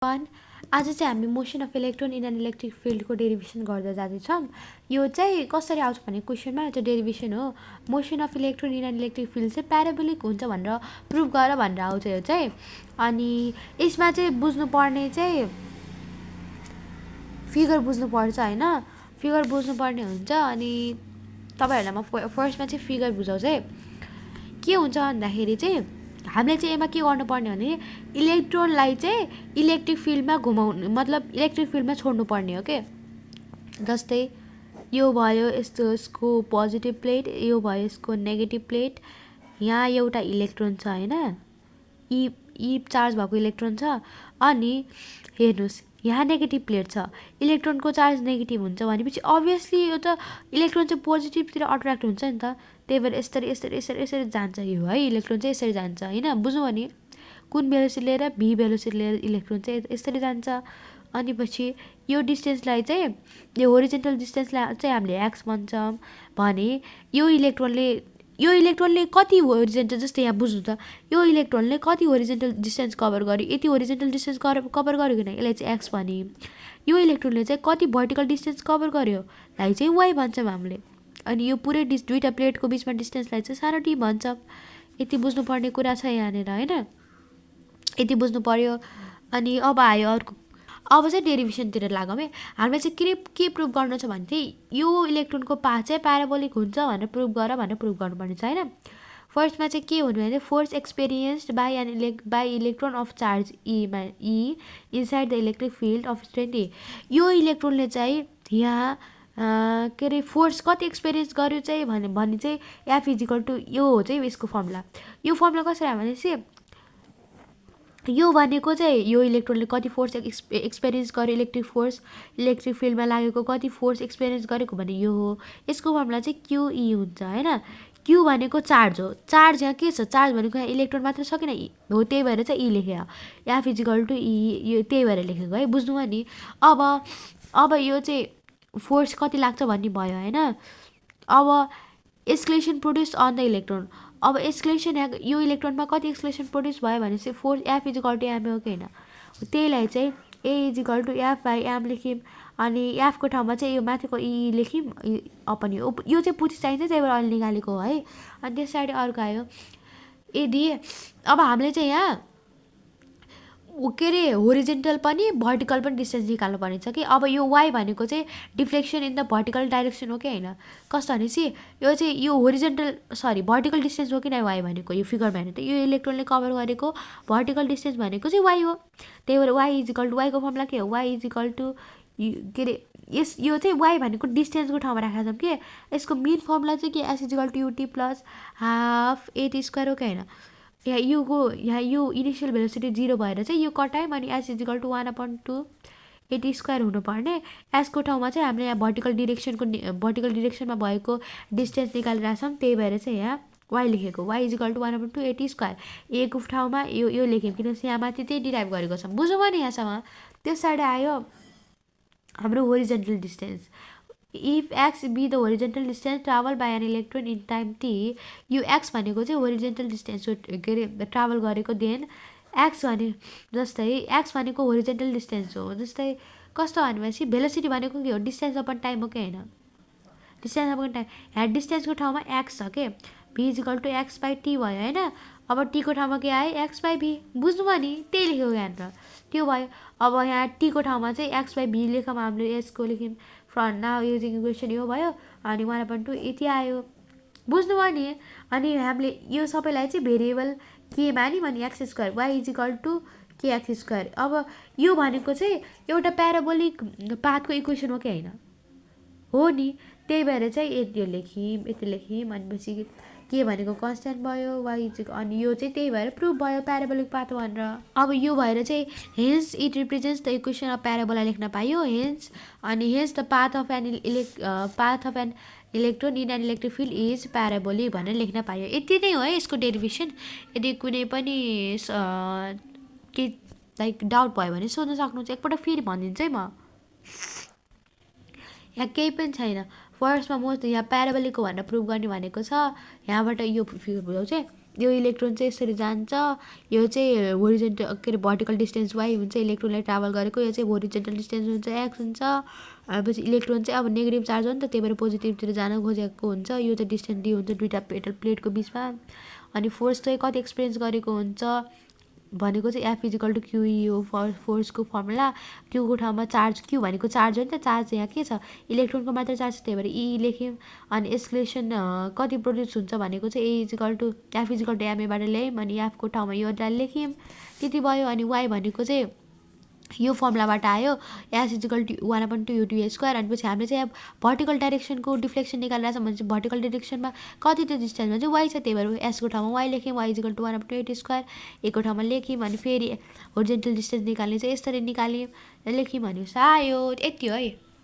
One आज चाहिँ हामी motion of electron in an electric फिल्डको डेरिभेसन गर्दै जाँदैछौँ। यो चाहिँ कसरी आउँछ भने क्वेसनमा त्यो डेरिभेसन हो। Motion of electron in an electric field चाहिँ प्याराबोलिक हुन्छ भनेर प्रुभ गर भनेर आउँछ यो चाहिँ। अनि यसमा चाहिँ बुझ्नुपर्ने चाहिँ फिगर बुझ्नुपर्छ होइन, फिगर बुझ्नुपर्ने हुन्छ। अनि तपाईँहरूलाई म फर्स्टमा चाहिँ फिगर बुझाउँछु है। के हुन्छ भन्दाखेरि चाहिँ हामीले चाहिँ यसमा के गर्नुपर्ने भने इलेक्ट्रोनलाई चाहिँ इलेक्ट्रिक फिल्डमा घुमाउनु, मतलब इलेक्ट्रिक फिल्डमा छोड्नुपर्ने हो के। जस्तै यो भयो यस्तो यसको पोजिटिभ प्लेट, यो भयो यसको नेगेटिभ प्लेट, यहाँ एउटा इलेक्ट्रोन छ होइन, यी चार्ज भएको इलेक्ट्रोन छ। अनि हेर्नुहोस् यहाँ नेगेटिभ प्लेट छ, इलेक्ट्रोनको चार्ज नेगेटिभ हुन्छ भनेपछि अभियसली यो त इलेक्ट्रोन चाहिँ पोजिटिभतिर अट्र्याक्ट हुन्छ नि त। त्यही भएर यसरी यसरी यसरी यसरी जान्छ यो है, इलेक्ट्रोन चाहिँ यसरी जान्छ होइन। बुझ्नु भने कुन भेलोसिटी लिएर भी भेलोसिटी लिएर इलेक्ट्रोन चाहिँ यसरी जान्छ। अनि पछि यो डिस्टेन्सलाई चाहिँ, यो होरिजेन्टल डिस्टेन्सलाई चाहिँ हामीले एक्स भन्छौँ भने यो इलेक्ट्रोनले कति होरिजेन्टल, जस्तै यहाँ बुझ्नु त, यो इलेक्ट्रोनले कति होरिजेन्टल डिस्टेन्स कभर गर्यो, यति होरिजेन्टल डिस्टेन्स कभर गर्यो किन यसलाई चाहिँ एक्स भने। यो इलेक्ट्रोनले चाहिँ कति भर्टिकल डिस्टेन्स कभर गर्यो लाई चाहिँ वाइ भन्छौँ हामीले। अनि यो पुरै दुईवटा प्लेटको बिचमा डिस्टेन्सलाई चाहिँ सानो टी भन्छौँ। यति बुझ्नुपर्ने कुरा छ यहाँनिर होइन, यति बुझ्नु पर्यो। अनि अब आयो अर्को, अब चाहिँ डेरिभेसनतिर लागौँ है। हामीलाई चाहिँ के प्रुभ गर्नु छ भने चाहिँ यो इलेक्ट्रोनको पाथ चाहिँ प्याराबोलिक हुन्छ भनेर प्रुभ गर्नुपर्ने छ होइन। फर्स्टमा चाहिँ के हुनु भने force experienced by electron of charge E inside the electric field of strength E. यो इलेक्ट्रोनले चाहिँ यहाँ के अरे फोर्स कति एक्सपिरियन्स गर्यो चाहिँ भने चाहिँ एफ इजिकल टु यो हो चाहिँ यसको फर्मुला। यो फर्मुला कसरी भनेपछि यो भनेको चाहिँ यो इलेक्ट्रोनले कति फोर्स एक्सपिरियन्स गर्यो, इलेक्ट्रिक फिल्डमा लागेको कति फोर्स एक्सपिरियन्स गरेको भने यो हो। यसको फर्मुला चाहिँ क्युई हुन्छ होइन। क्यु भनेको चार्ज हो, चार्ज यहाँ के छ, चार्ज भनेको यहाँ इलेक्ट्रोन मात्र छ किन हो, त्यही भएर चाहिँ ई लेख्यो, एफ इजिकल टु ई, यो त्यही भएर लेखेको है, बुझ्नुभयो नि। अब यो चाहिँ फोर्स कति लाग्छ भन्ने भयो होइन। अब एक्सक्लेसन प्रोड्युस अन द इलेक्ट्रोन, अब एक्सक्लेसन यो इलेक्ट्रोनमा कति एक्सक्लेसन प्रोड्युस भयो भने चाहिँ force F equal to M हो कि होइन। त्यहीलाई चाहिँ A equal to F by M लेख्यौँ। अनि एफको ठाउँमा चाहिँ यो माथिको ई लेख्यौँ अपन यो चाहिँ पुछि चाहिन्छ, त्यही भएर अहिले निकालेको हो है। अनि त्यस पछाडि अर्को आयो यदि अब हामीले चाहिँ यहाँ के अरे होरिजेन्टल पनि भर्टिकल पनि डिस्टेन्स निकाल्नु पर्ने छ कि। अब यो वाइ भनेको चाहिँ deflection in the vertical direction हो कि होइन। कस्तो भनेपछि यो चाहिँ यो भर्टिकल डिस्टेन्स हो कि नै वाइ भनेको, यो फिगरमा हेर्नु त यो इलेक्ट्रोनले कभर गरेको भर्टिकल डिस्टेन्स भनेको चाहिँ वाइ हो। त्यही भएर वाइ इजिकल टु, वाइको फर्मुला के हो, वाइ इजिकल टु के अरे यो चाहिँ वाइ भनेको डिस्टेन्सको ठाउँमा राखेका छौँ कि। यसको मेन फर्मुला चाहिँ के, S equal to u t plus half a t square हो कि होइन। यहाँ यो इनिसियल भेलोसिटी 0 भएर चाहिँ यो कटायौँ अनि S equal to 1/2 eighty square हुनुपर्ने। एसको ठाउँमा चाहिँ हामीले यहाँ भर्टिकल डिरेक्सनमा भएको डिस्टेन्स निकालिरहेको छौँ, त्यही भएर चाहिँ यहाँ वाइ लेखेको, Y equal to 1/2 eighty square. एको ठाउँमा यो लेख्यौँ किनकि यहाँ माथि त्यही डिराइभ गरेको छौँ, बुझ्नु भयो नि यहाँसम्म। त्यस पछाडि आयो हाम्रो horizontal distance. If x be the horizontal distance travel by an electron in time T, यो एक्स भनेको चाहिँ होरिजेन्टल डिस्टेन्स हो के अरे ट्राभल गरेको। देन एक्स भनेको होरिजेन्टल डिस्टेन्स हो। जस्तै कस्तो भनेपछि भेलोसिटी भनेको के हो, डिस्टेन्स अपन टाइम हो कि होइन, डिस्टेन्स अपन टाइम। यहाँ डिस्टेन्सको ठाउँमा एक्स छ के, V equal to X by T भयो होइन। अब टीको ठाउँमा के आयो, एक्स बाई भी, बुझ्नुभयो नि, त्यही लेख्यो यहाँनिर, त्यो भयो। अब यहाँ टीको ठाउँमा चाहिँ एक्स बाई भी लेखौँ, हामीले यसको लेख्यौँ फ्रन्ट नाउ युजिङ इक्वेसन यो भयो। अनि 1/2 यति आयो, बुझ्नुभयो नि। अनि हामीले यो सबैलाई चाहिँ भेरिएबल के मान्यौँ भने x square, y equal to k x square. अब यो भनेको चाहिँ एउटा प्याराबोलिक पाथको इक्वेसन हो कि होइन, हो नि। त्यही भएर चाहिँ यति लेख्यौँ भनेपछि के भनेको कन्सटेन्ट भयो, वाइ इजिकल, अनि यो चाहिँ त्यही भएर प्रुभ भयो प्याराबोलिक पाथ भनेर। अब यो भएर चाहिँ hence it represents the equation of parabola लेख्न पायो, हेन्स। अनि hence the path of an electron in an electric field is parabolic भनेर लेख्न पायो। यति नै हो है यसको डेरिभेसन। यदि कुनै पनि के लाइक डाउट भयो भने सोध्न सक्नुहुन्छ, एकपल्ट फेरि भनिदिन्छु है म, यहाँ केही पनि छैन। फर्स्टमा म यहाँ प्याराबोलिकको भनेर प्रुभ गर्ने भनेको छ, यहाँबाट यो फिगर बुझाउँछु है। यो इलेक्ट्रोन चाहिँ यसरी जान्छ, यो चाहिँ होरिजेन्टल के अरे भर्टिकल डिस्टेन्स वाइ हुन्छ इलेक्ट्रोनले ट्राभल गरेको, यो चाहिँ होरिजेन्टल डिस्टेन्स हुन्छ एक्स हुन्छ। पछि इलेक्ट्रोन चाहिँ अब नेगेटिभ चार्ज हो नि त, त्यही भएर पोजिटिभतिर जान खोजेको हुन्छ, यो चाहिँ डिस्टेन्स डी हुन्छ दुईवटा मेटल प्लेटको बिचमा। अनि फोर्स चाहिँ कति एक्सपिरियन्स गरेको हुन्छ भनेको चाहिँ एफ इजिकल टु क्युई हो फोर्सको फर्मुला। क्यूको ठाउँमा चार्ज, क्यू भनेको चार्ज हो नि त, चार्ज यहाँ के छ इलेक्ट्रोनको मात्र चार्ज, त्यही भएर ई लेख्यौँ। अनि एक्सलेसन कति प्रड्युस हुन्छ भनेको चाहिँ A equal to F equal to एमएबाट ल्यायौँ, अनि एफको ठाउँमा यो लेख्यौँ, त्यति भयो। अनि वाइ भनेको चाहिँ यो फर्मुलाबाट आयो, S equal to 1/2 u to square. अनि पछि हामीले चाहिँ अब भर्टिकल डाइरेक्सनको डिफ्लेक्सन निकालिरहेको छ भने चाहिँ भर्टिकल डाइरेक्सनमा कति त्यो डिस्टेन्समा चाहिँ वाइ छ, त्यही भएर एसको ठाउँमा वाइ लेख्यौँ, वाइ इजिकल टु 1/8 स्क्वायर, एको ठाउँमा लेख्यौँ। अनि फेरि होरिजेन्टल डिस्टेन्स निकाल्ने चाहिँ यसरी निकाल्यौँ, लेख्यौँ भने आयो, यति हो है।